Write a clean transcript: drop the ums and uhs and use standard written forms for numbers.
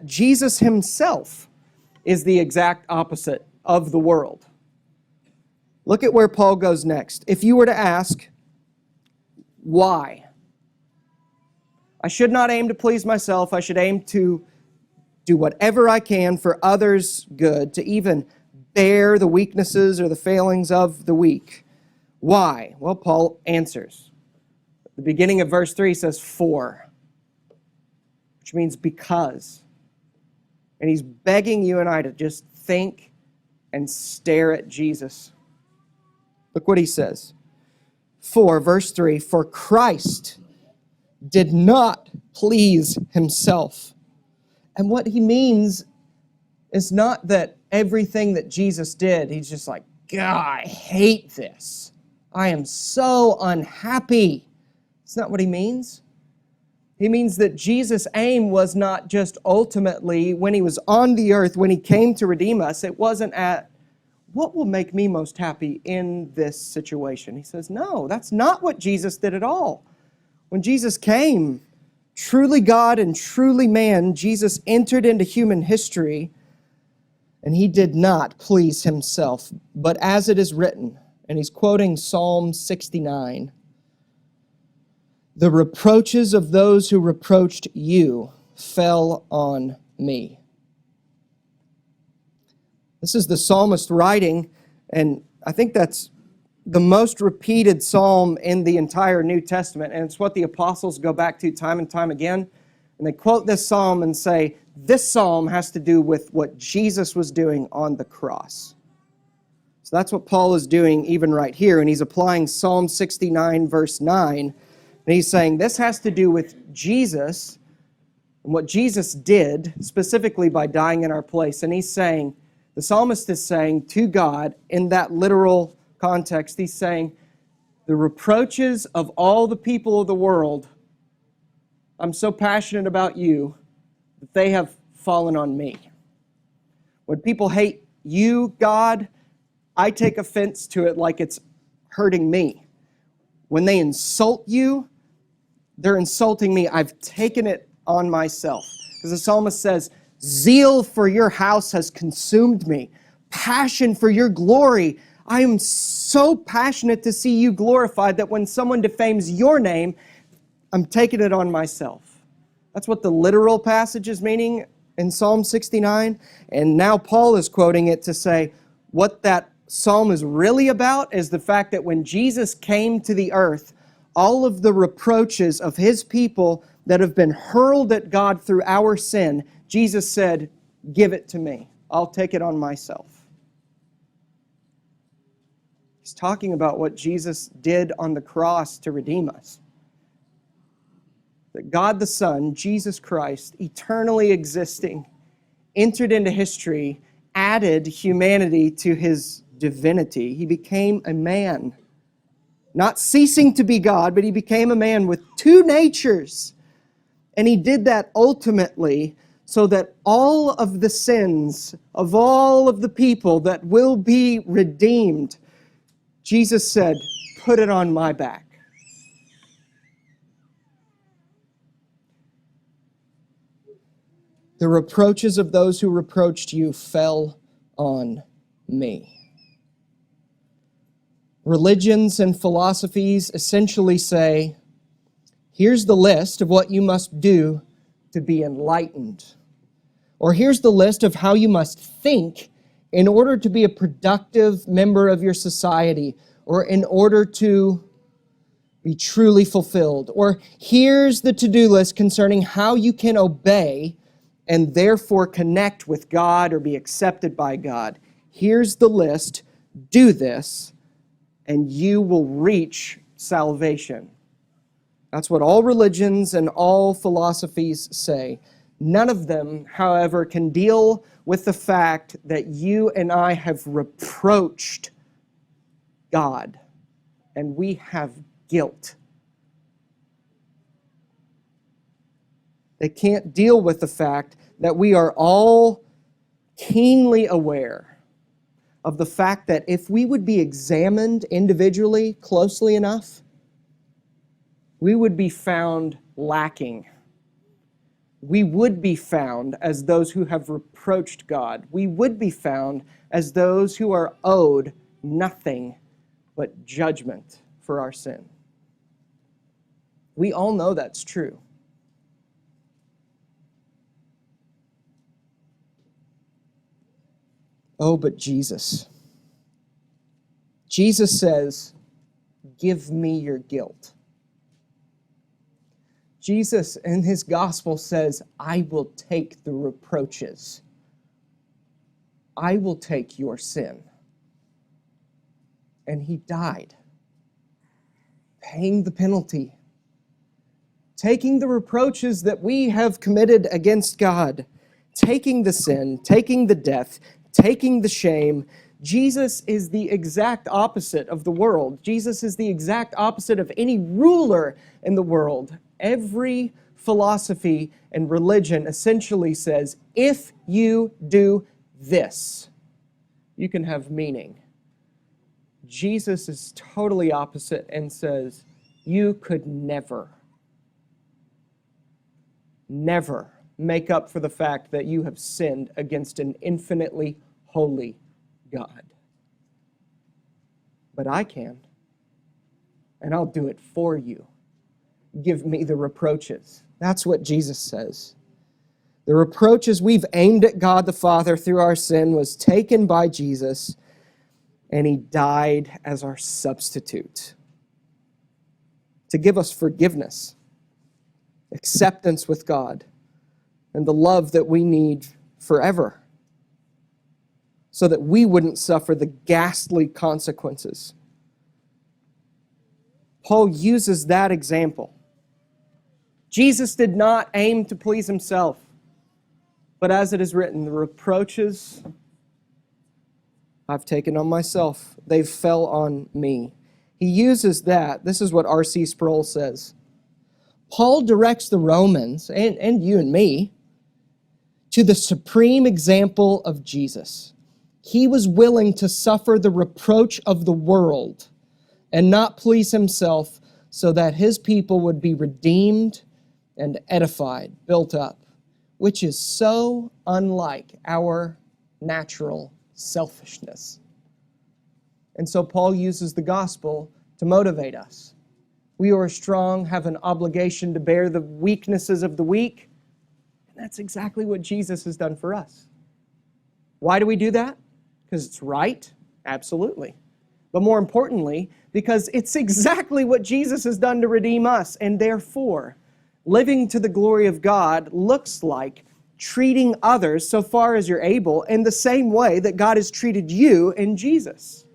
Jesus himself is the exact opposite of the world. Look at where Paul goes next. If you were to ask, why? I should not aim to please myself. I should aim to do whatever I can for others' good, to even bear the weaknesses or the failings of the weak. Why? Well, Paul answers. The beginning of verse 3 says, for, which means because. And he's begging you and I to just think and stare at Jesus. Look what he says. For, verse 3, for Christ did not please himself. And what he means is not that everything that Jesus did, he's just like, God, I hate this. I am so unhappy. It's not what he means. He means that Jesus' aim was not just ultimately, when he was on the earth, when he came to redeem us, it wasn't at, what will make me most happy in this situation? He says, no, that's not what Jesus did at all. When Jesus came, truly God and truly man, Jesus entered into human history, and he did not please himself. But as it is written, and he's quoting Psalm 69, the reproaches of those who reproached you fell on me. This is the psalmist writing, and I think that's the most repeated psalm in the entire New Testament, and it's what the apostles go back to time and time again. And they quote this psalm and say, this psalm has to do with what Jesus was doing on the cross. So that's what Paul is doing even right here, and he's applying Psalm 69, verse 9, and he's saying this has to do with Jesus and what Jesus did, specifically by dying in our place. And he's saying, the psalmist is saying to God, in that literal context, he's saying, the reproaches of all the people of the world, I'm so passionate about you that they have fallen on me. When people hate you, God, I take offense to it like it's hurting me. When they insult you, they're insulting me. I've taken it on myself. Because the psalmist says, zeal for your house has consumed me. Passion for your glory. I am so passionate to see you glorified that when someone defames your name, I'm taking it on myself. That's what the literal passage is meaning in Psalm 69. And now Paul is quoting it to say what that psalm is really about is the fact that when Jesus came to the earth, all of the reproaches of his people that have been hurled at God through our sin, Jesus said, give it to me. I'll take it on myself. He's talking about what Jesus did on the cross to redeem us. That God the Son, Jesus Christ, eternally existing, entered into history, added humanity to his divinity. He became a man, not ceasing to be God, but he became a man with two natures. And he did that ultimately so that all of the sins of all of the people that will be redeemed, Jesus said, put it on my back. The reproaches of those who reproached you fell on me. Religions and philosophies essentially say, here's the list of what you must do to be enlightened. Or here's the list of how you must think in order to be a productive member of your society, or in order to be truly fulfilled. Or here's the to-do list concerning how you can obey and therefore connect with God or be accepted by God. Here's the list. Do this, and you will reach salvation. That's what all religions and all philosophies say. None of them, however, can deal with the fact that you and I have reproached God, and we have guilt. They can't deal with the fact that we are all keenly aware of the fact that if we would be examined individually closely enough, we would be found lacking. we would be found as those who have reproached God. We would be found as those who are owed nothing but judgment for our sin. We all know that's true. Oh, but Jesus. Jesus says, "Give me your guilt." Jesus in his gospel says, "I will take the reproaches. I will take your sin." And he died, paying the penalty, taking the reproaches that we have committed against God, taking the sin, taking the death, taking the shame. Jesus is the exact opposite of the world. Jesus is the exact opposite of any ruler in the world. Every philosophy and religion essentially says, if you do this, you can have meaning. Jesus is totally opposite and says, you could never make up for the fact that you have sinned against an infinitely holy God. But I can, and I'll do it for you. Give me the reproaches. That's what Jesus says. The reproaches we've aimed at God the Father through our sin was taken by Jesus, and he died as our substitute to give us forgiveness, acceptance with God, and the love that we need forever, so that we wouldn't suffer the ghastly consequences. Paul uses that example. Jesus did not aim to please himself, but as it is written, the reproaches I've taken on myself, they fell on me. He uses that. This is what R.C. Sproul says. Paul directs the Romans, and you and me, to the supreme example of Jesus. He was willing to suffer the reproach of the world and not please himself so that his people would be redeemed and edified, built up, which is so unlike our natural selfishness. And so Paul uses the gospel to motivate us. We who are strong have an obligation to bear the weaknesses of the weak, and that's exactly what Jesus has done for us. Why do we do that? Because it's right? Absolutely. But more importantly, because it's exactly what Jesus has done to redeem us, and therefore, living to the glory of God looks like treating others, so far as you're able, in the same way that God has treated you in Jesus.